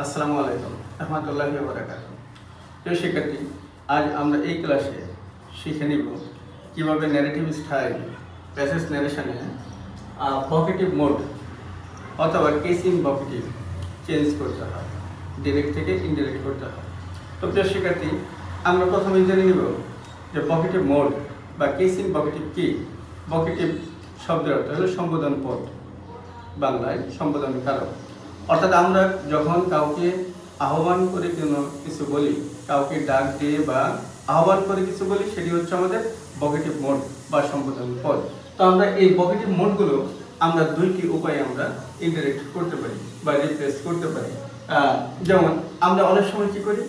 আসসালামু আলাইকুম রহমতুল্লাহি ওয়া বারাকাতুহু। প্রিয় শিক্ষার্থী, আজ আমরা এই ক্লাসে শিখে নিব কিভাবে ন্যারেটিভ স্টাইল প্যাসেজ ন্যারেশনে ভোকেটিভ মোড অথবা কেসিং ভোকেটিভ চেঞ্জ করতে হয়, ডিরেক্ট থেকে ইনডিরেক্ট করতে হয়। তো প্রিয় শিক্ষার্থী, আমরা প্রথমে জেনে নিব যে ভোকেটিভ মোড বা কেসিং ভোকেটিভ কি। ভোকেটিভ শব্দের অর্থ হলো সম্বোধন পদ, বাংলায় সম্বোধন কারক। অর্থাৎ আমরা যখন কাউকে আহ্বান করে কিছু বলি, কাউকে ডাক দিয়ে বা আহ্বান করে কিছু বলি, সেটি হচ্ছে আমাদের ভোকেটিভ মোড বা সম্বোধন পদ। তো আমরা এই ভোকেটিভ মোডগুলো আমরা দুইটি উপায়ে আমরা ইনডিরেক্ট করতে পারি বা রিপ্লেস করতে পারি। যেমন আমরা অনেক সময় কি করি,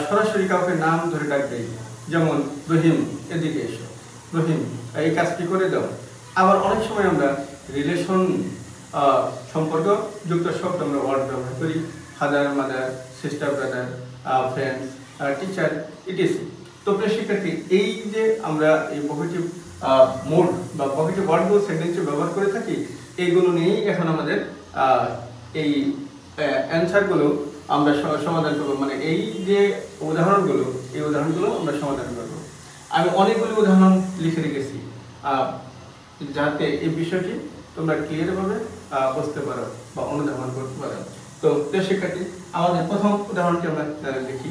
সরাসরি কাউকে নাম ধরে ডাক দিই, যেমন রহিম এদিকে এসো, রহিম এই কাজটি করে দাও। আবার অনেক সময় আমরা রিলেশন সম্পর্ক যুক্ত শব্দ আমরা ওয়ার্ড ব্যবহার করি, father, mother, sister, brother, friends, teacher, etc. তো প্রিয় শিক্ষার্থী, এই যে আমরা এই ভোকেটিভ মোড বা ভোকেটিভ ওয়ার্ডগুলো সেন্টেন্সে ব্যবহার করে থাকি, এইগুলো নিয়েই এখন আমাদের এই অ্যান্সারগুলো আমরা সমাধান করবো। মানে এই যে উদাহরণগুলো, এই উদাহরণগুলো আমরা সমাধান করবো। আমি অনেকগুলো উদাহরণ লিখে রেখেছি যাতে এই বিষয়টি তোমরা ক্লিয়ারভাবে বুঝতে পারো বা অনুধাবন করতে পারো। তো প্রিয় শিক্ষার্থী, আমাদের প্রথম উদাহরণটি আমরা দেখি।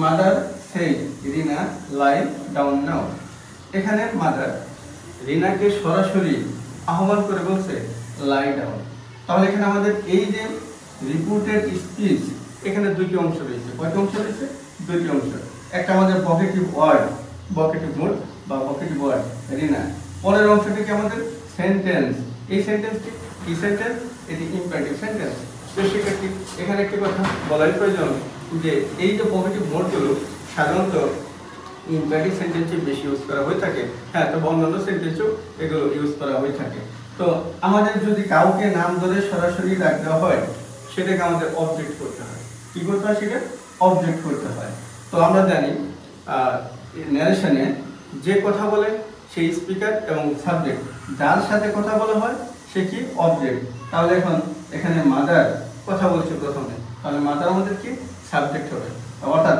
Mother said Rina lie down নাও। এখানে মাদার রিনাকে সরাসরি আহ্বান করে বলছে লাই ডাউন। তাহলে এখানে আমাদের এই যে রিপোর্টেড স্পিচ, এখানে দুইটি অংশ রয়েছে। কয়টি অংশ রয়েছে? দুইটি অংশ। একটা আমাদের ভোকেটিভ ওয়ার্ড, ভোকেটিভ মোড বা ভোকেটিভ ওয়ার্ড রিনা। পরের অংশটি কি আমাদের সেন্টেন্স। এই সেন্টেন্সটি কি সেন্টেন্স? এটি ইম্পারেটিভ সেন্টেন্স। শিক্ষার্থী, এখানে একটি কথা বলাই প্রয়োজন যে এই যে ভোকেটিভ মোডগুলো সাধারণত ইম্পারেটিভ সেন্টেন্সে বেশি ইউজ করা হয়ে থাকে। হ্যাঁ, তবে অন্যান্য সেন্টেন্সেও এগুলো ইউজ করা হয়ে থাকে। তো আমাদের যদি কাউকে নাম ধরে সরাসরি ডাক দেওয়া হয়, সেটাকে আমাদের অবজেক্ট করতে হয়। কি করতে হয়? সেটা অবজেক্ট করতে হয়। তো আমরা জানি ন্যারেশনে যে কথা বলে সেই স্পিকার এবং সাবজেক্ট, যার সাথে কথা বলা হয় সে কি? অবজেক্ট। তাহলে এখন এখানে মাদার কথা বলছে প্রথমে, তাহলে মাদার আমাদের কি? সাবজেক্ট হবে। অর্থাৎ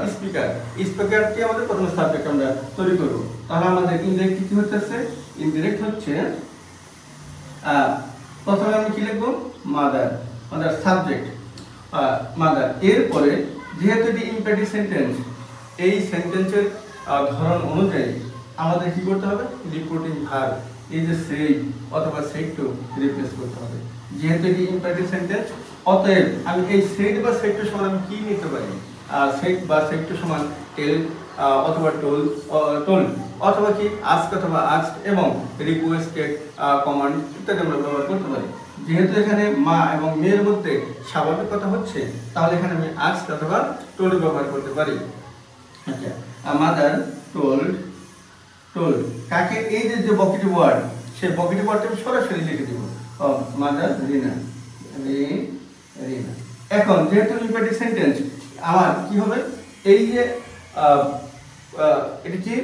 স্পিকারটি আমাদের প্রথমে সাবজেক্ট আমরা তৈরি করব। তাহলে আমাদের ইনডিরেক্ট কি হচ্ছে? ইনডিরেক্ট হচ্ছে প্রথমে আমি কি লিখবো? Mother, mother subject mother. এরপরে যেহেতু এটি ইম্পারেটিভ সেন্টেন্স, এই সেন্টেন্সের ধরন অনুযায়ী আমাদের কি করতে হবে? রিপোর্টিং ভার্ব, এই যে সেড অথবা সেড টু রিপ্লেস করতে হবে। যেহেতু এটি ইম্পারেটিভ সেন্টেন্স, অতএব আমি এই সেড বা সেড টু সমান আমি কি নিতে পারি? সেড বা সেড টু সমান টেল অথবা টোল্ড অথবা কি আস্ক অথবা আস্কড এবং রিকোয়েস্টেড, কমান্ড ইত্যাদি আমরা ব্যবহার করতে পারি। যেহেতু এখানে মা এবং মেয়ের মধ্যে স্বাভাবিক কথা হচ্ছে, তাহলে এখানে আমি আস্কড অথবা টোল্ড ব্যবহার করতে পারি। আচ্ছা, মাদার টোল্ড কাকে? এই যে ভোকেটিভ ওয়ার্ড, সেই ভোকেটিভ ওয়ার্ডটা আমি সরাসরি লিখে দেব, মাদার রিনা। এখন যেহেতু ইম্পারেটিভ সেন্টেন্স, আমার কি হবে? এই যে এটি কি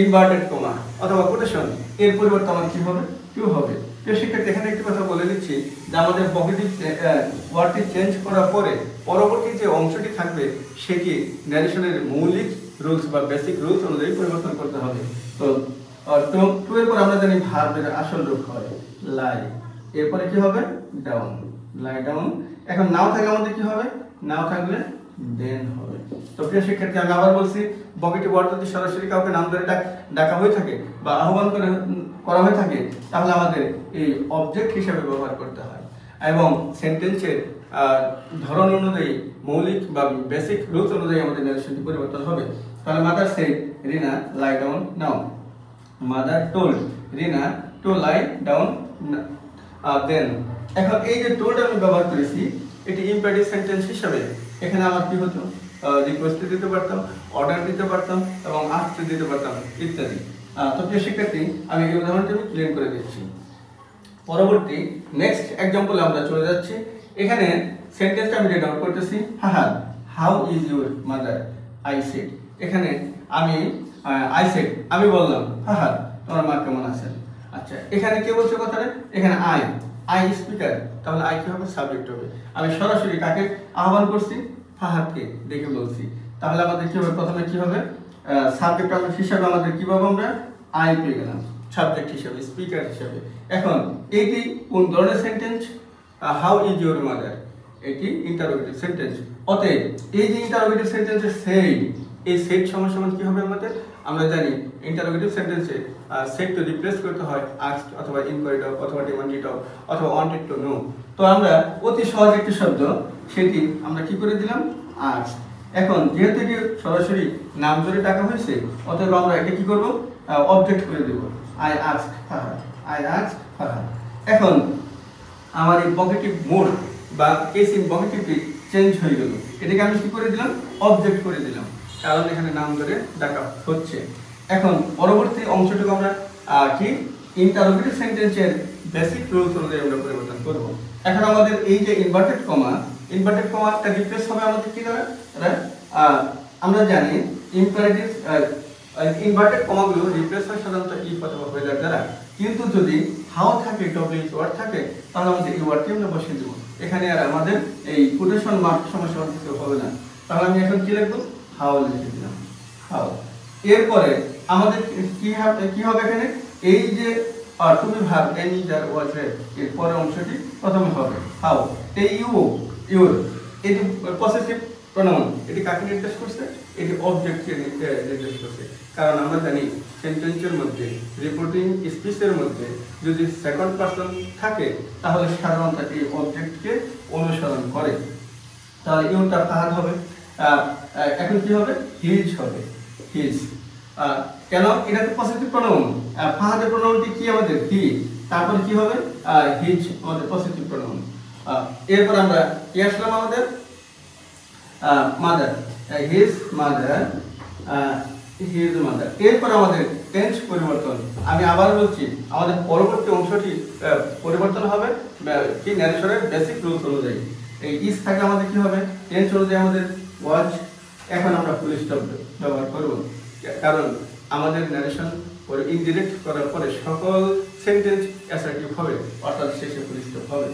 ইনভার্টেড কমা অথবা কোটেশন, এর পরিবর্তে আমার কি হবে? টু হবে। তো শিক্ষার্থী, এখানে একটি কথা বলে দিচ্ছি যে আমাদের ভোকেটিভ ওয়ার্ডটি চেঞ্জ করার পরে পরবর্তী যে অংশটি থাকবে সেটি ন্যারেশনের মৌলিক রুলস বা বেসিক রুলস অনুযায়ী পরিবর্তন করতে হবে। তো টু এর পর আমরা জানি ভার্বের আসল রূপ হয় লাই, এরপরে কি হবে? Down, lie down. এখন নাও থাকলে আমাদের কি হবে? নাও থাকলে দেন হবে। তো প্রিয় শিক্ষার্থী, আমি আবার বলছি, ভোকেটিভ ওয়ার্ড যদি সরাসরি কাউকে নাম ধরে ডাকা হয়ে থাকে বা আহ্বান করা হয়ে থাকে, তাহলে আমাদের এই অবজেক্ট হিসাবে ব্যবহার করতে হয় এবং সেন্টেন্সের ধরন অনুযায়ী মৌলিক বা বেসিক রুলস অনুযায়ী আমাদের ন্যারেশনটি পরিবর্তন হবে। তাহলে mother said Rina lie down now. Mother told Rina to lie down then. এখন এই যে টোল্ড আমি ব্যবহার করেছি, এটি ইম্পারেটিভ সেন্টেন্স হিসাবে এখানে আমার কি হতো? রিকোয়েস্ট দিতে পারতাম, অর্ডার দিতে পারতাম এবং আস্ক দিতে পারতাম ইত্যাদি। তো প্রিয় শিক্ষার্থী, আমি এই উদাহরণটি আমি ক্লিয়ার করে দিচ্ছি। পরবর্তী নেক্সট এক্সাম্পলে আমরা চলে যাচ্ছি। এখানে সেন্টেন্সটা আমি রিড আউট করতেছি। How is your mother? I said. এখানে আমি বললাম, তোমার মা কেমন আছেন? আচ্ছা, এখানে কে বলছে কথাটা? এখানে আই স্পিকার, তাহলে আই কি হবে? সাবজেক্ট হবে। আমি সরাসরি কাকে আহ্বান করছি? ফাহাদকে ডেকে বলছি, তাহলে আমাদের কি হবে? প্রথমে কি হবে? সাবজেক্ট হিসাবে আমাদের কি পাবো? আমরা আই পেয়ে গেলাম সাবজেক্ট হিসাবে, স্পিকার হিসাবে। এখন এটি কোন ধরনের sentence? How is your mother, এটি ইন্টারোগেটিভ সেন্টেন্স। অতএব এই যে ইন্টারোগেটিভ সেন্টেন্সের সেড, এই সেট সমান সমান কি হবে আমাদের? আমরা জানি ইন্টারোগেটিভ সেন্টেন্সে সেট টু রিপ্লেস করতে হয় আস্কড অথবা ইনকোয়ারিড অফ অথবা ডিমান্ডেড অফ অথবা ওয়ান্টেড টু নো। তো আমরা অতি সহজ একটি শব্দ, সেটি আমরা কি করে দিলাম? আস্কড। এখন যেহেতু এটি সরাসরি নাম ধরে ডাকা হয়েছে, অতএব আমরা এটা কি করব? অবজেক্ট করে দেব। I asked Fahad, I asked Fahad. এখন আমার এই পজিটিভ মোড বা কেস ইন পজিটিভটি চেঞ্জ হয়ে গেল, এটাকে আমি কি করে দিলাম? অবজেক্ট করে দিলাম, কারণ এখানে নাম ধরে ডাকা হচ্ছে। এখন পরবর্তী অংশটুকু আমরা কি ইন্টারোগেটিভ সেন্টেন্সের বেসিক রুলস অনুযায়ী আমরা পরিবর্তন করব। এখন আমাদের এই যে ইনভার্টেড কমাটা রিপ্লেস হবে আমাদের কি দ্বারা? আমরা জানি ইম্পারেটিভ ইনভার্টেড কমাগুলো রিপ্লেস হয় সাধারণত ইফ অথবা হোয়েদার দ্বারা, কিন্তু যদি হাউ থাকে, ডব্লিউ ওয়ার্ড থাকে, তাহলে আমাদের এই ওয়ার্ডটি আমরা বসিয়ে দেবো। এখানে আর আমাদের এই কোটেশন মার্ক সমস্যা কিছু হবে না। তাহলে আমি এখন কি লিখবো? হাউ লিখে দিলাম, হাউ। এরপরে আমাদের কি হবে এখানে? এই যে তুমি ভাব এন ইজ আর ওয়াজ এর পরের অংশটি প্রথমে হবে হাউ। এই ইউর এটি পসেসিভ প্রোনাউন, এটি কাকে নির্দেশ করছে? এটি অবজেক্টকে নির্দেশ করছে। কারণ আমরা জানি সেন্টেন্সের মধ্যে, রিপোর্টিং স্পিচের মধ্যে যদি সেকেন্ড পারসন থাকে, তাহলে সাধারণত এই অবজেক্টকে অনুসরণ করে। তাহলে ইউটা ফাহাদ হবে। এখন কি হবে? হিজ হবে, হিজ। কেন? এটা তো পজিটিভ প্রোনাউন। ফাহাদের প্রোনাউনটি কি আমাদের? হি। তারপর কি হবে? হিজ আমাদের পজিটিভ প্রোনাউন। এরপর আমরা কি আসলাম? আমাদের mother, his mother, his mother. এরপর আমাদের টেন্স পরিবর্তন। আমি আবার বলছি, আমাদের পরবর্তী অংশটি পরিবর্তন হবে কি ন্যারেশনের বেসিক রুলস অনুযায়ী। এই ইজ থাকলে আমাদের কি হবে? টেন্স অনুযায়ী আমাদের ওয়াজ। এখন আমরা ফুল স্টপ ব্যবহার করব, কারণ আমাদের ন্যারেশন ইনডিরেক্ট করার পরে সকল সেন্টেন্স অ্যাসার্টিভ হবে, অর্থাৎ শেষে ফুল স্টপ হবে।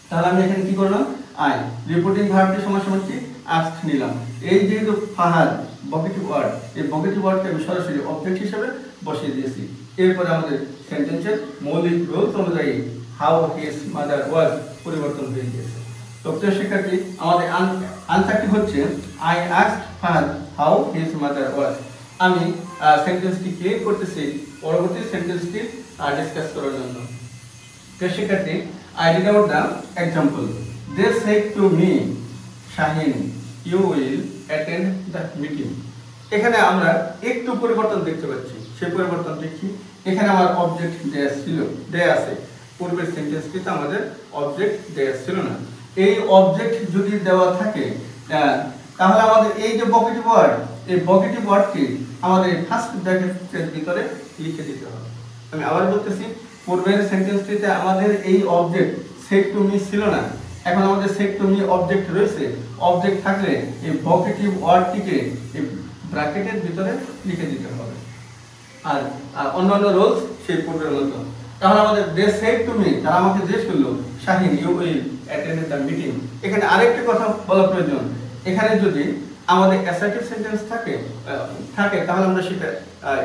তাহলে আমি এখানে কি করলাম? আই রিপোর্টিং ভার্বটি সমান কি? আস্ক নিলাম। এই যেহেতু ফাহাদ ভোকেটিভ ওয়ার্ড, এই ভোকেটিভ ওয়ার্ডকে আমি সরাসরি অবজেক্ট হিসেবে বসিয়ে দিয়েছি। এরপরে আমাদের সেন্টেন্সের মৌলিক রুলস অনুযায়ী হাউ হিজ মাদার ওয়াজ পরিবর্তন হয়ে গিয়েছে। তো প্রিয় শিক্ষার্থী, আমাদের আনসারটি হচ্ছে I asked Fahad how his mother was. আমি সেন্টেন্সটি ক্রিয়েট করতেছি পরবর্তী সেন্টেন্সটি ডিসকাস করার জন্য। প্রিয় শিক্ষার্থী, I read out the example. They said to me, Shahin, you will attend the meeting. এখানে আমরা একটু পরিবর্তন দেখতে পাচ্ছি। সেই পরিবর্তনটি কি? এখানে আমার অবজেক্ট দেয়া আছে। পূর্বের সেন্টেন্সটিতে আমাদের অবজেক্ট দেয়া ছিল না। এই অবজেক্ট যদি দেওয়া থাকে, তাহলে আমাদের এই যে ভোকেটিভ ওয়ার্ড, এই ভোকেটিভ ওয়ার্ডটি আমাদের ফার্স্ট ব্র্যাকেটের ভিতরে লিখে দিতে হবে। আমি আবার বলতেছি, পূর্বের সেন্টেন্সটিতে আমাদের এই অবজেক্ট সেড টু মি ছিল না, এখন আমাদের সেড টু মি অবজেক্ট রয়েছে। অবজেক্ট থাকলে এই ভোকেটিভ ওয়ার্ডটিকে এই ব্র্যাকেটের ভিতরে লিখে দিতে হবে। আর অন্যান্য রুলস সেই পূর্বের মতো। তাহলে আমাদের দে সেড টু মি, তারা আমাকে জিজ্ঞেস করলো, Shahin you will attend the meeting. এখানে আরেকটি কথা বলা প্রয়োজন, এখানে যদি আমাদের অ্যাসার্টিভ সেন্টেন্স থাকে তাহলে আমরা সেটা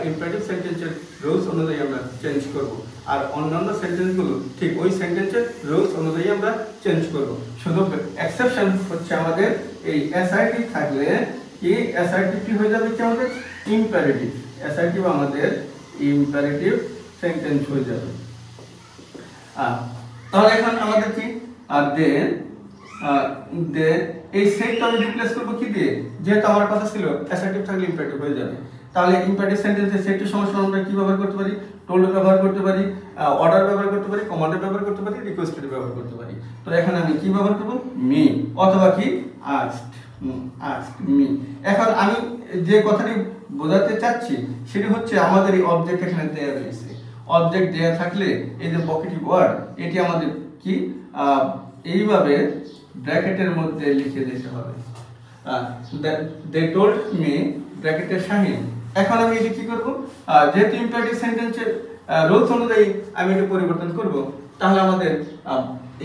ইম্পারেটিভ সেন্টেন্সের রুলস অনুযায়ী আমরা চেঞ্জ করব। আর অন্যান্য সেন্টেন্সগুলো ঠিক ওই সেন্টেন্সের রুলস অনুযায়ী আমরা চেঞ্জ করব। শুধু এক্সেপশন হচ্ছে আমাদের এই অ্যাসার্টিভ থাকলে কি অ্যাসার্টিভটি হয়ে যাবে কি আমাদের ইম্পারেটিভ। অ্যাসার্টিভ আমাদের ইম্পারেটিভ সেন্টেন্স হয়ে যাবে। তাহলে এখন আমাদের কি এই সেটটা আমি রিপ্লেস করব কি দিয়ে? যেহেতু আমার কথা ছিল অ্যাসার্টিভ থাকলে ইম্পারেটিভ হয়ে যাবে, তাহলে ইম্পারেটিভ সেন্টেন্সের সেটটির সমস্যা আমরা কি ব্যবহার করতে পারি? টোল্ড ব্যবহার করতে পারি, অর্ডার ব্যবহার করতে পারি, কমান্ডের ব্যবহার করতে পারি, রিকোয়েস্টেড ব্যবহার করতে পারি। তো এখানে আমি কি ব্যবহার করব? মি অথবা কি আস্কড মি। এখন আমি যে কথাটি বোঝাতে চাচ্ছি সেটি হচ্ছে আমাদের এই অবজেক্ট এখানে দেয়া রয়েছে। অবজেক্ট দেয়া থাকলে এই যে ভোকেটিভ ওয়ার্ড, এটি আমাদের কি এইভাবে ব্র্যাকেটের মধ্যে লিখে দিতে হবে। দে টোল্ড মি ব্র্যাকেটের শাহিন। এখন আমি এটি কি করব? যেহেতু ইম্পারেটিভ সেন্টেন্সের রুলস অনুযায়ী আমি এটি পরিবর্তন করব, তাহলে আমাদের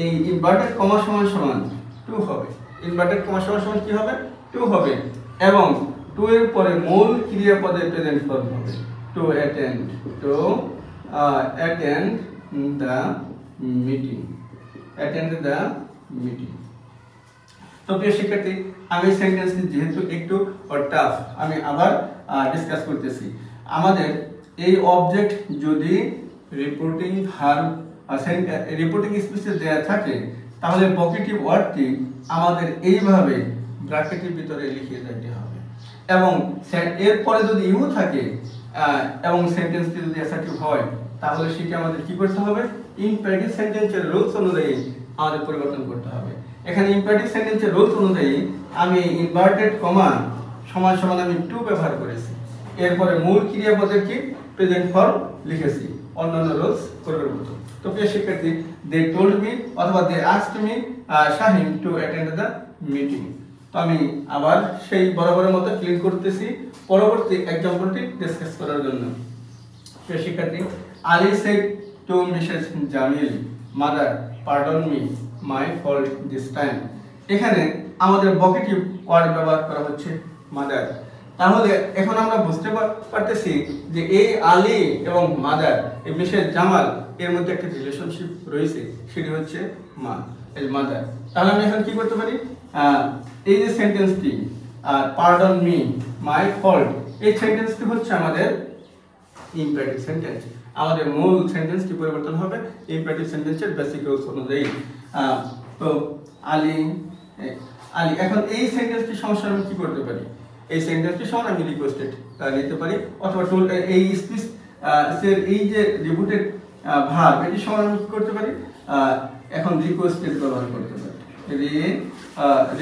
এই ইনভার্টেড কমা সমান সমান 2 হবে। ইনভার্টেড কমা সমান সমান কি হবে? 2 হবে এবং 2 এর পরে মূল ক্রিয়াপদের প্রেজেন্ট ফর্ম হবে two attend the meeting. Attend the meeting. তো প্রিয় শিক্ষার্থী, আমি সেন্টেন্সটি যেহেতু একটু টাফ, আমি আবার ডিসকাস করতেছি। আমাদের এই অবজেক্ট যদি রিপোর্টিং ভার্ব রিপোর্টিং স্পিচে দেয়া থাকে তাহলে ভোকেটিভ ওয়ার্ডটি আমাদের এইভাবে ব্র্যাকেটের ভিতরে লিখে দিতে হবে এবং এরপরে যদি ইউ থাকে এবং সেন্টেন্সটি যদি অ্যাসার্টিভ হয় তাহলে সেটা আমাদের কি করতে হবে? ইমপেরেটিভ সেন্টেন্সের রুলস অনুযায়ী আমাদের পরিবর্তন করতে হবে। এখানে ইমপেরেটিভ সেন্টেন্সের রুলস অনুযায়ী আমি ইনভার্টেড কমা সমান সমান আমি 2 ব্যবহার করেছি, এরপরে মূল ক্রিয়াপদের কি প্রেজেন্ট ফর্ম লিখেছি অন্যান্য রুলস করবার মতো। তো প্রিয় শিক্ষার্থী, দে টোল্ড মি অথবা they asked me Shahin to attend the meeting. তো আমি আবার সেই বরাবরের মতো ক্লিক করতেছি পরবর্তী এক্সাম্পলটি ডিসকাস করার জন্য। প্রিয় শিক্ষার্থী, Ali said to Mrs Jamil, mother pardon me my fault this time. এখানে আমাদের ভোকেটিভ ওয়ার্ড ব্যবহার করা হচ্ছে মাদার। তাহলে এখন আমরা বুঝতে পারতেছি যে এই আলী এবং মাদার, এই মিসেস জামাল এর মধ্যে একটা রিলেশনশিপ রয়েছে, সেটি হচ্ছে মা, এই মাদার। তাহলে আমি এখন কি করতে পারি? এই যে সেন্টেন্সটি পার্ডন মি মাই ফল্ট, এই সেন্টেন্সটি হচ্ছে আমাদের ইমপেরেটিভ সেন্টেন্স। আমাদের মূল সেন্টেন্সটি পরিবর্তন হবে ইমপেরেটিভ সেন্টেন্সের বেসিক রুলস অনুযায়ী। তো আলী এখন এই সেন্টেন্সটি সমস্যা আমি কি করতে পারি? এই সেন্টেন্সটি সমান আমি রিকোয়েস্টেড নিতে পারি অথবা এই স্পিচ এর এই যে রিপিটেড ভার্ব এটি সমান আমি কি করতে পারি? এখন রিকোয়েস্টেড ব্যবহার করতে পারি,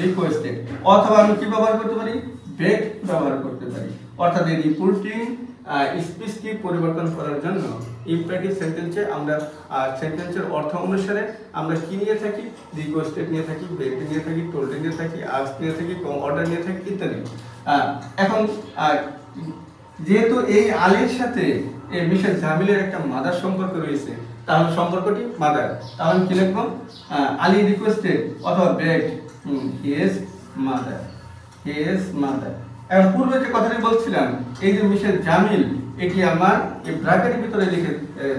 রিকোয়েস্টেড, অথবা আমি কি ব্যবহার করতে পারি? বেগ ব্যবহার করতে পারি। অর্থাৎ এই রিপোর্টিং স্পিচটি পরিবর্তন করার জন্য ইমপেরেটিভ সেন্টেন্সে আমরা সেন্টেন্সের অর্থ অনুসারে আমরা কি নিয়ে থাকি? রিকোয়েস্টেড নিয়ে থাকি, বেগ নিয়ে থাকি, টোল্ড নিয়ে থাকি, আস্ক নিয়ে থাকি, অর্ডার নিয়ে থাকি ইত্যাদি। এখন যেহেতু এই আলীর সাথে এই মিসেস জামিলের একটা মাদার সম্পর্ক রয়েছে, তাহলে সম্পর্কটি মাদার। তাহলে কি লিখব? আলী রিকোয়েস্টেড অথবা begged his mother, his mother. এখন পূর্বে যে কথাটি বলছিলাম, এই যে মিসেস জামিল, এটি আমার এই ব্র্যাকেটের ভিতরে লিখে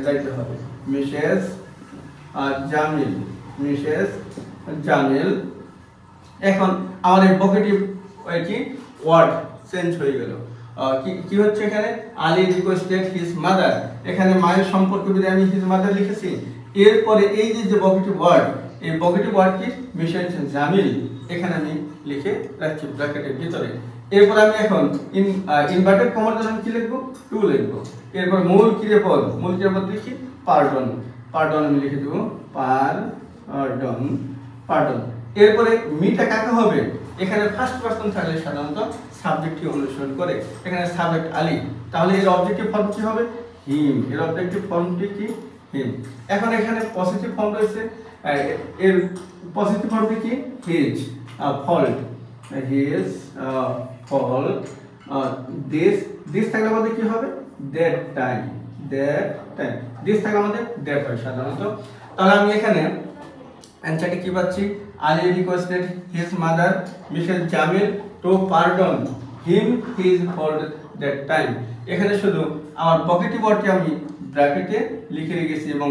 যাইতে হবে। Mrs Jamil, Mrs Jamil. এখন আমাদের ভোকেটিভ কি ওয়ার্ড চেঞ্জ হয়ে গেল। কি হচ্ছে এখানে? আলী রিকোয়েস্টেড হিজ মাদার, এখানে মায়ের সম্পর্ক বিধে আমি হিজ মাদার লিখেছি। এরপরে এই যে ভোকেটিভ ওয়ার্ড, এই ভোকেটিভ ওয়ার্ডটি মিসেস জামিল এখানে আমি লিখে রাখছি ব্র্যাকেটের ভিতরে। এরপর আমি এখন ইনভার্টেড কমার জন্য কি লিখবো? 2 লিখবো। এরপর মূল ক্রিয়াপদ লিখি পার্ডন, পার্ডন আমি লিখে দেবো পার্ডন, পার্ডন। এরপরে মিটা কাকে হবে? এখানে ফার্স্ট পারসন থাকলে সাধারণত সাবজেক্টটি অনুসরণ করে, এখানে সাবজেক্ট আলী, তাহলে এর অবজেক্টিভ ফর্ম কি হবে? হিম। এর অবজেক্টিভ ফর্মটি কি? হিম। এখন এখানে পজিটিভ ফর্ম রয়েছে, এর পজিটিভ ফর্মটি কি? His, fault, his fault. This থাকলে আমাদের কি হবে? That time, that time. This থাকলে আমাদের দ্যাট হয় সাধারণত। তাহলে আমি এখানে অ্যান্সারটি কি পাচ্ছি? Ali requested his mother Mrs Jamil to pardon him his fault that time. এখানে শুধু আমার ভোকেটিভ ওয়ার্ডটি আমি ব্র্যাকেটে লিখে রেখেছি এবং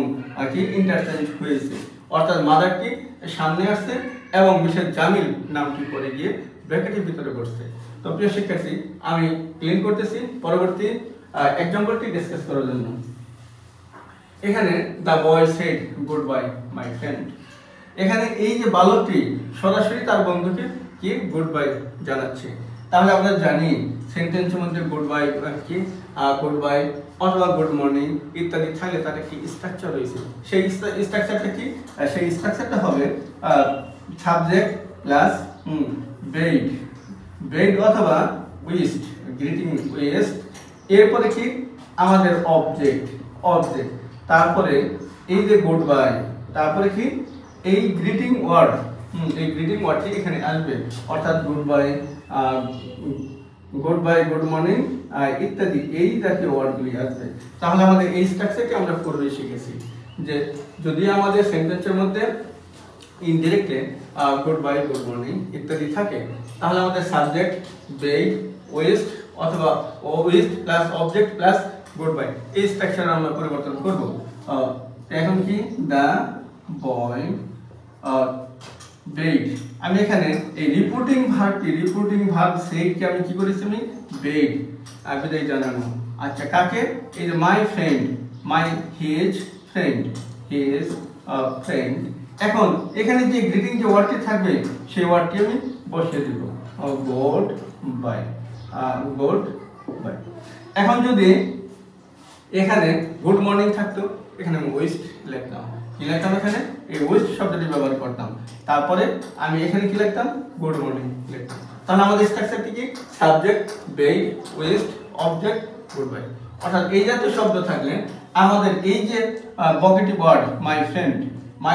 কি ইন্টারচেঞ্জ হয়েছে, অর্থাৎ মাদারটি সামনে আসছে এবং মিসেস জামিল নামটি পরে গিয়ে ব্র্যাকেটের ভিতরে বসছে। তো প্রিয় শিক্ষার্থী, আমি ক্লিন করতেছি পরবর্তী এক্সাম্পলটি ডিসকাস করার জন্য। এখানে the boy said goodbye my friend. এখানে এই যে বালকটি সরাসরি তার বন্ধুকে কি গুড বাই জানাচ্ছে। তাহলে আমরা জানি সেন্টেন্সের মধ্যে গুড বাই কি গুড বাই অথবা গুড মর্নিং ইত্যাদি থাকলে তার একটি স্ট্রাকচার রয়েছে। সেই স্ট্রাকচারটা কি? সেই স্ট্রাকচারটা হবে সাবজেক্ট প্লাস বেড, বেড অথবা উইস্ট, গ্রিটিং উইস্ট। এরপরে কি আমাদের অবজেক্ট, অবজেক্ট, তারপরে এই যে গুড বাই, তারপরে কি এই গ্রিটিং ওয়ার্ড, এই গ্রিটিং ওয়ার্ডটি এখানে আসবে, অর্থাৎ গুড বাই, গুড মর্নিং ইত্যাদি এই জাতীয় ওয়ার্ডগুলি আসবে। তাহলে আমাদের এই স্ট্রাকচারটি আমরা পূর্বে শিখেছি। যে যদি আমাদের সেন্টেন্সের মধ্যে indirectly good bye, good morning ইত্যাদি থাকে, তাহলে আমাদের সাবজেক্ট বেড, ওয়েস্ট অথবা West plus object plus good bye এই স্ট্রাকচার আমরা পরিবর্তন করব। এখন কি দ্য বয় বেড, আমি এখানে এই রিপোর্টিং ভার্ব সেডকে আমি কি করেছি, আমি বেড বিদায় জানানো। আচ্ছা কাকে, এই যে মাই ফ্রেন্ড, হিজ ফ্রেন্ড। এখন এখানে যে গ্রিটিং যে ওয়ার্ডটি থাকবে সেই ওয়ার্ডটি আমি বসিয়ে দিব গুড বাই। এখন যদি এখানে গুড মর্নিং থাকতো, এখানে আমি ওয়েস্ট লিখতাম, কি লিখতাম, এখানে এই ওয়েস্ট শব্দটি ব্যবহার করতাম, তারপরে আমি এখানে কি লিখতাম, গুড মর্নিং লিখতাম। তাহলে আমাদের স্ট্রাকচারটি কি, subject bed, West, object, good bye. অর্থাৎ এই জাতীয় শব্দ থাকলে আমাদের এই যে ভোকেটিভ ওয়ার্ড মাই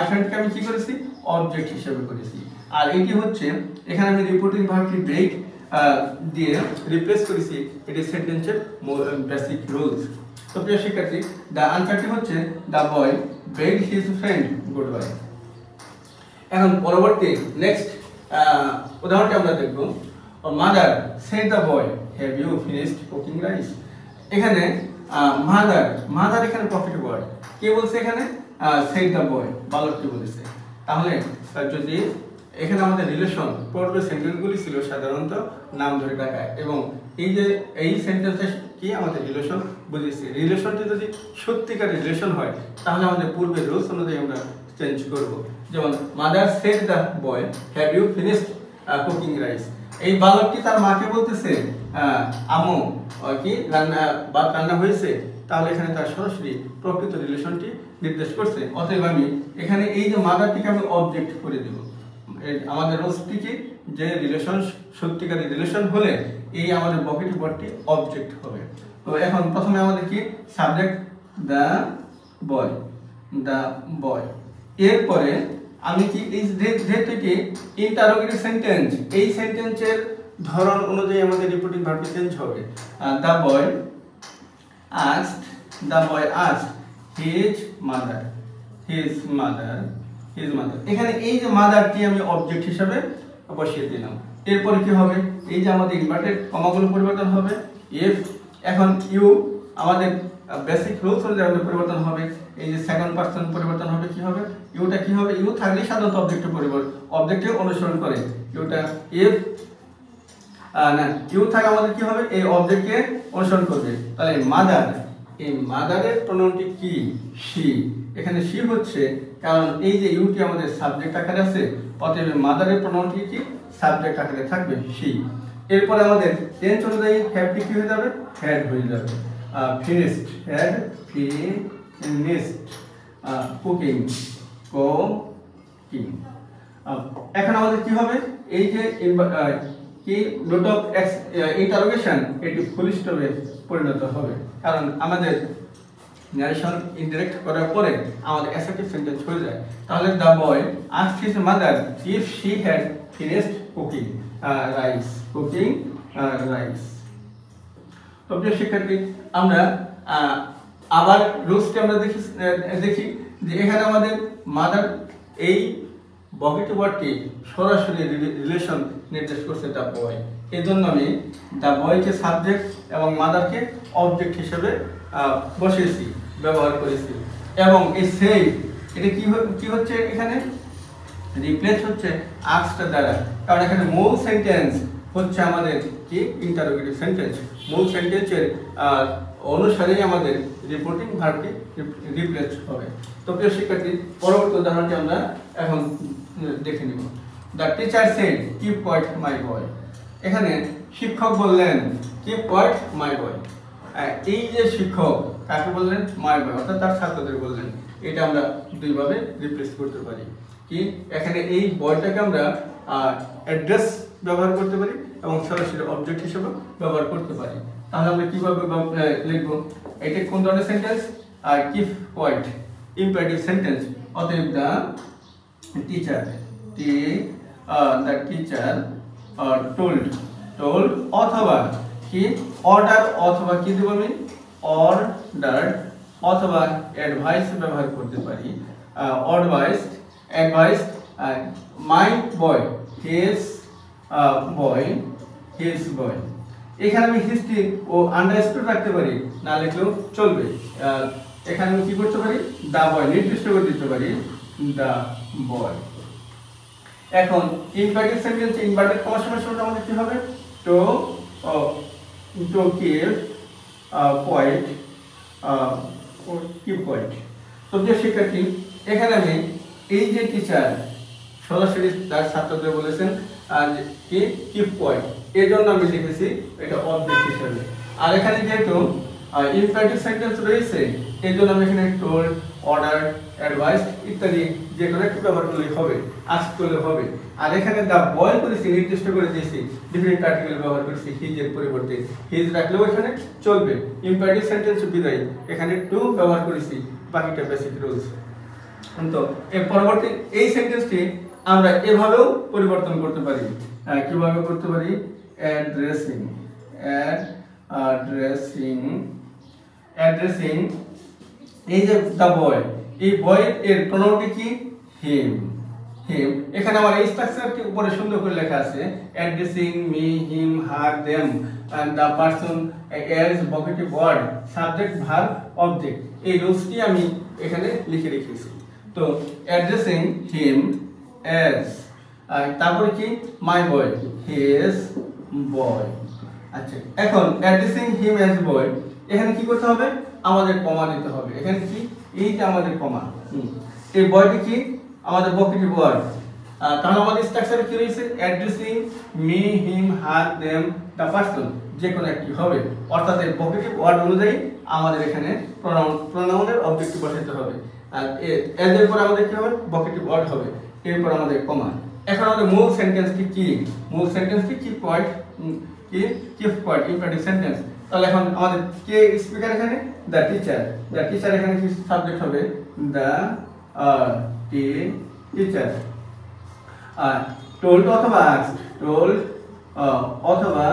ফ্রেন্ডকে আমি কি করেছি, অবজেক্ট হিসেবে করেছি। আর এটি হচ্ছে এখানে আমি রিপোর্টিং ভার্বটি বেড দিয়ে রিপ্লেস করেছি, এটি সেন্টেন্সের বেসিক রুলস। তো প্রিয় শিক্ষার্থী, দ্য আনসারটি হচ্ছে the boy bade his friend goodbye. এখন পরবর্তী নেক্সট উদাহরণটি আমরা দেখব, mother said the boy have you finished cooking rice. এখানে মাদার এখানে প্রফিটিভ ওয়ার্ড, কে বলছে এখানে, সেড দ্য বয়, বালকটি বলেছে। তাহলে যদি এখানে আমাদের রিলেশন পূর্বের সেন্টেন্সগুলি ছিল সাধারণত নাম ধরে ডাকায়, এবং এই যে এই সেন্টেন্সে কি আমাদের রিলেশন বুঝেছি, রিলেশনটি যদি সত্যিকার রিলেশন হয় তাহলে আমাদের পূর্বের রুলস অনুযায়ী আমরা চেঞ্জ করব। যেমন mother said the boy have you finished cooking rice, এই বালকটি তার মাকে বলতেছে আমু কি রান্না হয়েছে, তাহলে এখানে তার সরাসরি প্রকৃত রিলেশনটি নির্দেশ করছে। অতএব আমি এখানে এই যে মাদারটিকে আমি অবজেক্ট করে দেব। আমাদের রুলসটি কি, যে রিলেশন সত্যিকারী রিলেশন হলে এই আমাদের ভোকেটিভ ওয়ার্ডটি অবজেক্ট হবে। তো এখন প্রথমে আমাদের কি, সাবজেক্ট দ্য বয়, এরপরে আমি কি এই যেহেতু কি ইন্টারোগেটিভ সেন্টেন্স, এই সেন্টেন্সের ধরন অনুযায়ী আমাদের রিপোর্টিং ভার্বটি চেঞ্জ হবে। The boy asked his mother, এখানে এই যে মাদারটি আমি অবজেক্ট হিসেবে বসিয়ে দিলাম। এরপরে কি হবে, এই যে আমাদের ইনভার্টেড কমাগুলো পরিবর্তন হবে, ইফ, এখন ইউ আমাদের বেসিক রুলস অনুযায়ী আমাদের পরিবর্তন হবে, এই যে সেকেন্ড পারসন পরিবর্তন হবে, কি হবে, ইউটা কি হবে, ইউ থাকলে সাধারণত অবজেক্টে অনুসরণ করে, ইউটা ইফ না ইউ থাকে আমাদের কি হবে, এই অবজেক্টকে অনুসরণ করবে। তাহলে এই মাদারের প্রোনাউনটি কি, শি, এখানে শি হচ্ছে কারণ এই যে ইউটি আমাদের সাবজেক্ট আকারে আছে, অতএব মাদারের প্রোনাউনটি কি, সাবজেক্ট আকারে থাকবে শি। এরপরে আমাদের টেন্স অনুযায়ী হ্যাভটি কি হয়ে যাবে, হ্যাড হয়ে যাবে, ফিনিশড, হ্যাড ফিনিশড, কুকিং, এখন আমাদের কি হবে, এই যে কি নোট অফ ইন্টারোগেশন এটি ফুল স্টপে পরিণত হবে, কারণ আমাদের ন্যারেশন ইনডিরেক্ট করার পরে আমাদের অ্যাসার্টিভ সেন্টেন্স হয়ে যায়। তাহলে the boy asked his mother if she had finished cooking rice. তো প্রিয় শিক্ষার্থী, আমরা আবার রুলসটি আমরা দেখি যে এখানে আমাদের মাদার এই ভোকেটিভ ওয়ার্ডটি সরাসরি রিলেশন নির্দেশ করছে দ্য বয়, এই জন্য আমি দ্য বয়কে সাবজেক্ট এবং মাদারকে অবজেক্ট হিসেবে বসিয়েছি, ব্যবহার করেছি। এবং এই সেই এটা কি হচ্ছে, এখানে রিপ্লেস হচ্ছে আস্কড দ্বারা, কারণ এখানে মূল সেন্টেন্স হচ্ছে আমাদের কি, ইন্টারোগেটিভ সেন্টেন্স। মূল সেন্টেন্সের অনুসারেই আমাদের রিপোর্টিং ভার্বটি রিপ্লেস হবে। তো প্রিয় শিক্ষার্থী, পরবর্তী উদাহরণটি আমরা এখন দেখে নিব। The teacher said keep quiet my boy, এখানে শিক্ষক বললেন কিপ কোয়াইট মাই বয়। এই যে শিক্ষক কাকে বললেন, মাই বয়, অর্থাৎ তার ছাত্রদের বললেন। এটা আমরা দুইভাবে রিপ্লেস করতে পারি। কি, এখানে এই বয়টাকে আমরা অ্যাড্রেস ব্যবহার করতে পারি এবং সরাসরি অবজেক্ট হিসেবে ব্যবহার করতে পারি। তাহলে আমরা কিভাবে লিখবো, এটা কোন ধরনের sentence, keep quiet imperative sentence. অতএব দ্য টিচার টোল্ড অথবা কি অর্ডার, অথবা কি দেবো আমি, অর্ডার অথবা অ্যাডভাইস ব্যবহার করতে পারি। অ্যাডভাইস মাই বয়, হিজ বয়। এখানে আমি হিস্ট্রি ও আন্ডারস্টুড রাখতে পারি, না লিখলেও চলবে। এখানে আমি কি করতে পারি, দা বয় নির্দিষ্ট করে দিতে পারি, দা বয়। এখন ইনভার্টেড সেন্টেন্স, ইনভার্টেড কমার সময় আমাদের কি হবে, two keep point, keep point. তো প্রিয় শিক্ষার্থী, এখানে আমি এই যে টিচার সরাসরি তার ছাত্রদের বলেছেন কি কিপ পয়েন্ট, এর জন্য আমি লিখেছি এটা অবজেক্ট হিসেবে। আর এখানে যেহেতু ইনভার্টেড সেন্টেন্স রয়েছে, এর জন্য আমি এখানে টোল্ড, অর্ডার, অ্যাডভাইস ইত্যাদি যে কোনো একটু ব্যবহার করলে হবে, আস্ক করলে হবে। আর এখানে দা বয় করেছি, নির্দিষ্ট করে দিয়েছি, ডিফারেন্ট আর্টিকেল ব্যবহার করেছি, হিজ এর পরিবর্তে হিজ রাখলেও এখানে চলবে। ইনভার্টেড সেন্টেন্স বিদায় এখানে টু ব্যবহার করেছি, বাকিটা বেসিক রুলস। তো এর পরবর্তী এই সেন্টেন্সটি আমরা এভাবেও পরিবর্তন করতে পারি। কিভাবে করতে পারি, অ্যাড্রেসিং এই যে দা বয়, এই বয়ের এর প্রোনাউনটি কি, হিম। এখানে আমার এই স্ট্রাকচারটি উপরে সুন্দর করে লেখা আছে, addressing me, him, her, them, and the person as vocative word, subject, verb, object. এই রুলসটি আমি এখানে লিখে রেখেছি। তো অ্যাড্রেসিং হিম অ্যাজ, তারপরে কি, মাই বয়, হিজ বয়। আচ্ছা, এখন অ্যাড্রেসিং হিম অ্যাজ বয়, এখানে কি করতে হবে, আমাদের কমা দিতে হবে। এখানে কি, এই যে আমাদের কমা, এই বয়টি কি আমাদের ভোকেটিভ ওয়ার্ড। তাহলে আমাদের স্ট্রাকচারে কি রয়েছে, addressing me, him, her, them, দা পারসন, যে কোনো একটি হবে। অর্থাৎ এই ভোকেটিভ ওয়ার্ড অনুযায়ী আমাদের এখানে প্রোনাউনের অবজেক্টিভ বসাতে হবে। আর এর পর আমাদের কি হবে, ভোকেটিভ ওয়ার্ড হবে, এরপর আমাদের কমা। এখন আমাদের মূল সেন্টেন্সটি কি, মূল সেন্টেন্সটি কি পয়েন্ট, কি পয়েন্ট ইম্পারেটিভ সেন্টেন্স। তাহলে এখন আমাদের কে স্পিকার, এখানে দা টিচার। দা টিচার এখানে কি সাবজেক্ট হবে, দা টিচার। টোল্ড অথবা আস্কড, টোল্ড অথবা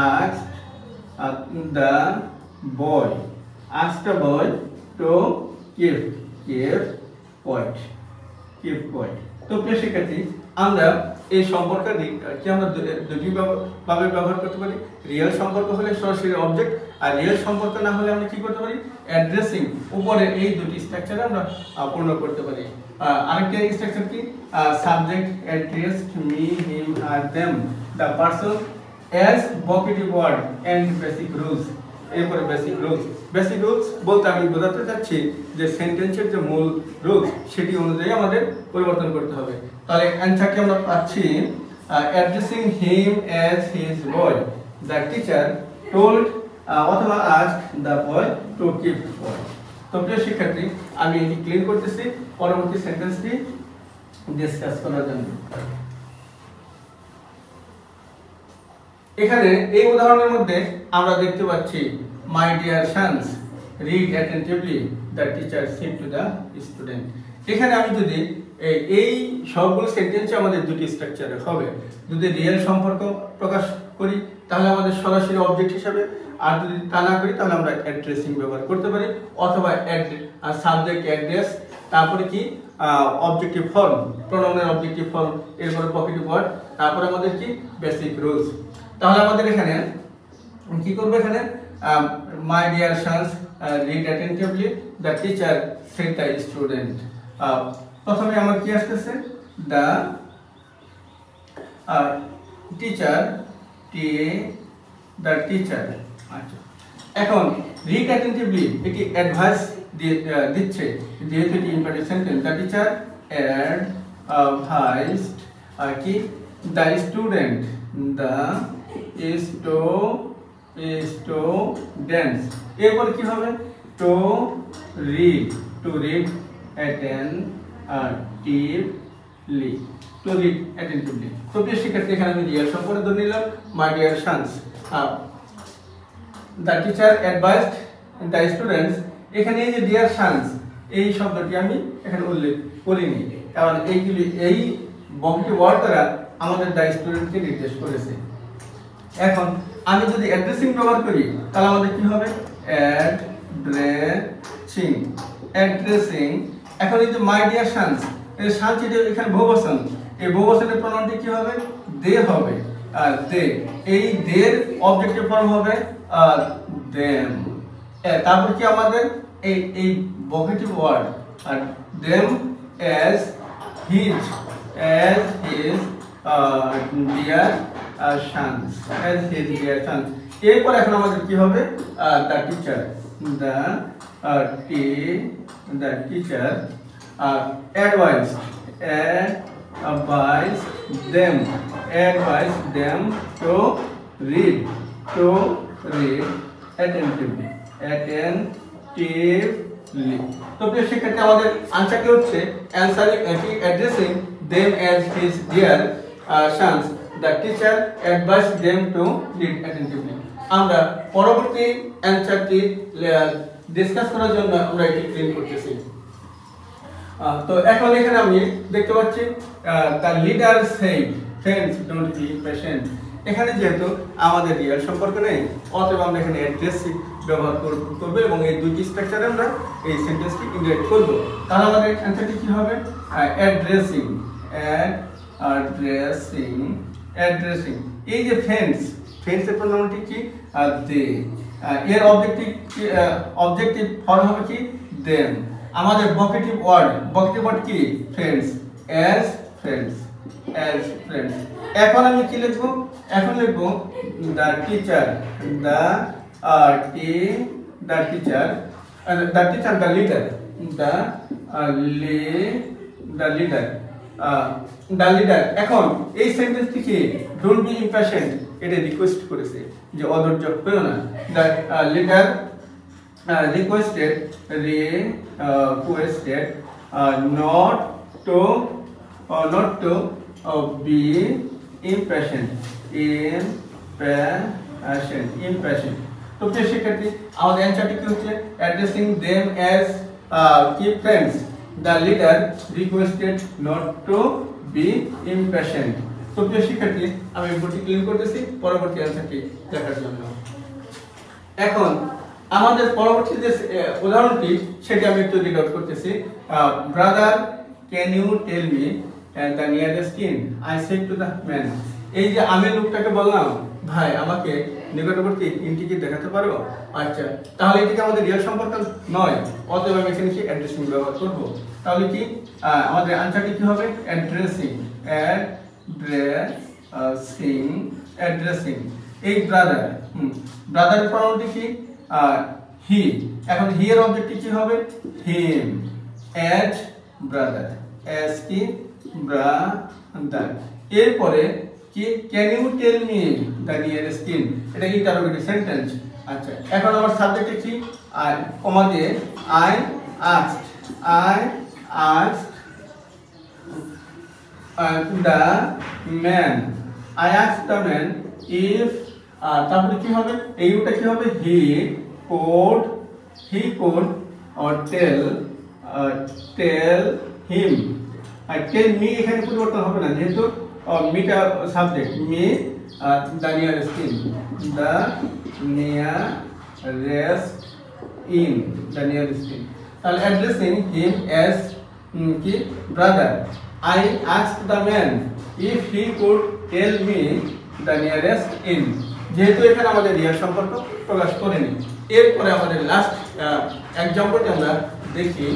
asked the boy, asked the boy to keep point. তো প্রিয় শিক্ষার্থী, আমরা এই সম্পর্কটি কি আমরা দুটি ভাবে ব্যবহার করতে পারি। রিয়েল সম্পর্ক হলে সরাসরি অবজেক্ট, আর রিয়েল সম্পর্ক না হলে আমরা কি করতে পারি, অ্যাড্রেসিং উপরে এই দুটি স্ট্রাকচারে আমরা পূর্ণ করতে পারি। আরেকটি স্ট্রাকচার কি, subject addressed me, him, her, them, the person as vocative word and basic rules. এরপরে বেসিক রুলস বলতে আমি বোঝাতে চাচ্ছি যে সেন্টেন্সের যে মূল রুলস সেটি অনুযায়ী আমাদের পরিবর্তন করতে হবে। তাহলে অ্যান্সারটি আমরা পাচ্ছি, addressing him as his boy, the teacher told অথবা asked the boy to keep point. তো প্রিয় শিক্ষার্থী, আমি এটি ক্লিন করতেছি পরবর্তী সেন্টেন্সটি ডিসকাস করার জন্য। এখানে এই উদাহরণের মধ্যে আমরা দেখতে পাচ্ছি, my dear sons read attentively, the teacher shed to the student. এখানে আমি যদি এই সবগুলো সেন্টেন্সে আমাদের দুটি স্ট্রাকচারে হবে। যদি রিয়েল সম্পর্ক প্রকাশ করি তাহলে আমাদের সরাসরি অবজেক্ট হিসাবে, আর যদি তা না করি তাহলে আমরা অ্যাড্রেসিং ব্যবহার করতে পারি, অথবা সাবজেক্ট অ্যাড্রেস, তারপরে কি অবজেক্টিভ ফর্ম, প্রোনাউনের অবজেক্টিভ ফর্ম, এরপরে ভোকেটিভ ওয়ার্ড, তারপরে আমাদের কি বেসিক রুলস। তাহলে আমাদের এখানে কি করব, এখানে my dear sons read attentively, the teacher said the student. প্রথমে আমার কি আসতেছে, দ্য টিচার, দ্য টিচার। আচ্ছা, এখন রিড অ্যাটেন্টিভলি এটি অ্যাডভাইস দিচ্ছে, যেহেতু এটি imperative sentence. The teacher advised কি দ্য স্টুডেন্ট, দ্য স্টুডেন্টস। এরপর কি হবে, টু রিড অ্যাটেন্টিভলি। তো প্রিয় শিক্ষার্থী, এখানে আমি রিয়েল সম্পর্ক ধরে নিলাম, my dear sons. The teacher advised the students, এখানে এই যে ডিয়ার সন্স এই শব্দটি আমি এখানে উল্লেখ করিনি, কারণ এইগুলি এই ভোকেটিভ ওয়ার্ড দ্বারা আমাদের দ্য স্টুডেন্টকে নির্দেশ করেছে। এখন আমি যদি অ্যাড্রেসিং ব্যবহার করি তাহলে আমাদের কি হবে, অ্যাড্রেসিং অ্যাড্রেসিং। এখন এই যে মাই ডিয়ার সন্স, এই সন্স এটা এখানে বহুবচন, এই বহুবচনের প্রণামটি কি হবে? দে হবে। আর দে, এই দের অবজেক্টিভ ফর্ম হবে দেম। তারপর কি আমাদের এই vocative word are them as his dear sons, as his dear sons. এরপর এখন আমাদের কি হবে? The teacher, the teacher advised them to read attentively. তো প্রিয় শিক্ষার্থী, আমাদের আনসার কি হচ্ছে? Addressing them as his dear sons, the teacher advised them to read attentively. আমরা পরবর্তী অ্যানসারটি ডিসকাস করার জন্য আমরা এটি ক্লিন করতেছি। তো এখন এখানে আমি দেখতে পাচ্ছি the leader said friends don't be patient. এখানে যেহেতু আমাদের রিয়াল সম্পর্ক নেই, অতএব আমরা এখানে অ্যাড্রেসিং ব্যবহার করব এবং এই দুইটি স্ট্রাকচারে আমরা এই সেন্টেন্সটি ইন্টারেক্ট করব। তাহলে আমাদের অ্যানসারটি কি হবে? অ্যাড্রেসিং। এই যে ফ্রেন্ডসের প্রোনাউনটি কি? দে। এর অবজেক্টিভ ফর্ম হবে কি? দেম। আমাদের ভোকেটিভ ওয়ার্ড কি? Friends, as friends. এখন আমি কি লিখবো? এখন লিখবো দ্য টিচার, দ্য লিডার। এখন এই সেন্টেন্সটি কি? ডোন্ট বি ইম্প্যাশেন্ট, এটা রিকোয়েস্ট করেছে যে অধৈর্য হইও না। The leader requested not to be impatient. তো প্রিয় শিক্ষার্থী, আমাদের অ্যানসারটি কি হচ্ছে? অ্যাড্রেসিং দেম অ্যাজ কি friends, the leader requested not to be impatient. তো প্রিয় শিক্ষার্থী, আমি বোর্ডটি ক্লিন করতেছি পরবর্তী অ্যানসারটি দেখার জন্য। এখন আমাদের পরবর্তী যে উদাহরণটি সেটি আমি একটু রিড আউট করতেছি। Brother, can you tell me the nearest inn? I said to the man. এই যে আমি লোকটাকে বললাম, ভাই আমাকে নিকটবর্তী ইনটি কি দেখাতে পারো? আচ্ছা, তাহলে এটিকে আমাদের রিয়েল সম্পর্ক নয়, অতএব আমি এখানে কি অ্যাড্রেসিং ব্যবহার করব। তাহলে কি আমাদের আনসারটি কি হবে? অ্যাড্রেসিং। এই ব্রাদারের প্রনাউনটি কি? হি। এখন হি এর অবজেক্টটি কি হবে? হিম। অ্যাজ ব্রাদার, অ্যাজ কি? ব্রাদার। এরপরে কি? Can you tell me the nearest inn? এটা ইন্টারোগেটিভ সেন্টেন্স। আচ্ছা, এখন আমার সাবজেক্টে কি? কমা দিয়ে I asked the man. I asked the man if, তারপরে কি হবে? এইটা কি হবে? He could or tell him. Tell me এখানে পরিবর্তন হবে না, যেহেতু মিটা সাবজেক্ট। মি দ্য নিয়ারেস্ট ইন, তাহলে অ্যাড্রেসিং হিম অ্যাজ কি? Brother. I asked the man if he could tell me the nearest inn. যেহেতু এখানে আমাদের রিয়াল সম্পর্ক প্রকাশ করেনি। এরপরে আমাদের লাস্ট এক্সাম্পলটি আমরা দেখি।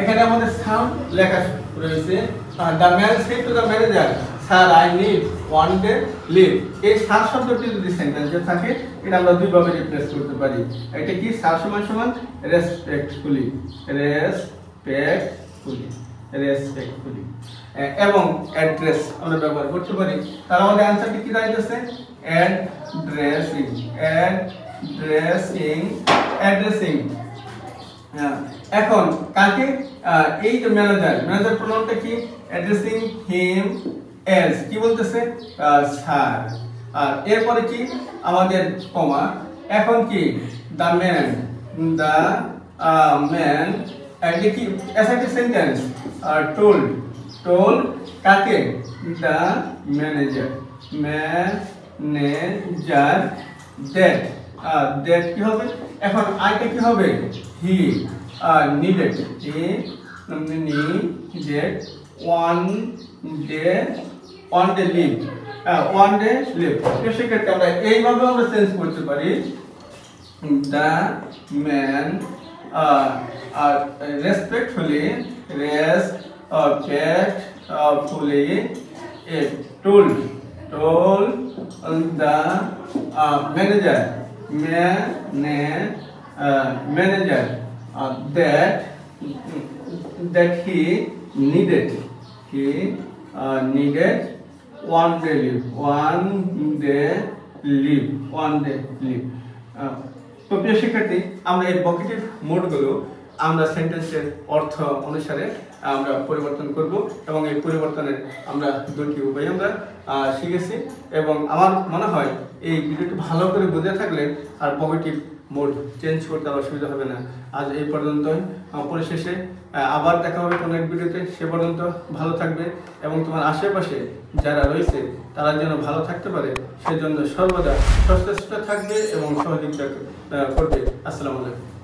এখানে আমাদের সাউন্ড লেখা রয়েছে, the man said to the manager, sir I need 1 day leave. এই স্যার শব্দটি যদি সেন্টেন্সে থাকে, এটা আমরা দুইভাবে রিপ্লেস করতে পারি। এটা কি? স্যার সমান রেসপেক্টফুলি, এবং অ্যাড্রেস আমরা ব্যবহার করতে পারি। তাহলে আমাদের অ্যানসারটি কি দাঁড়াইতেছে? অ্যাড্রেসিং। এখন কাকে? এই যে ম্যানেজার প্রোনাউনটা কি? অ্যাড্রেসিং হিম অ্যাজ, কি বলতেছে? স্যার। আর এরপরে কি? আমাদের কমা। এখন কি? দ্য ম্যান এটা কি? Assertive sentence. টোল্ড কাকে? দ্য ম্যানেজার দ্যাট কি হবে? এখন আইটা কি হবে he needed one day leave সেক্ষেত্রে আমরা এইভাবে আমরা চেঞ্জ করতে পারি the man respectfully told the manager that he needed one day leave. তো প্রিয় শিক্ষার্থী, আমরা এই ভোকেটিভ মোডগুলো আমরা সেন্টেন্সের অর্থ অনুসারে আমরা পরিবর্তন করব এবং এই পরিবর্তনের আমরা দুটি উপায় আমরা শিখেছি এবং আমার মনে হয় এই ভিডিওটি ভালো করে বুঝে থাকলে আর ভোকেটিভ মোড চেঞ্জ করতে অসুবিধা হবে না। আজ এই পর্যন্তই, পরিশেষে আবার দেখা হবে কোনো এক ভিডিওতে। সে পর্যন্ত ভালো থাকবে এবং তোমার আশেপাশে যারা রয়েছে তারা যেন ভালো থাকতে পারে সেজন্য সর্বদা সচেষ্ট থাকবে এবং সহযোগিতা করবে। আসসালামু আলাইকুম।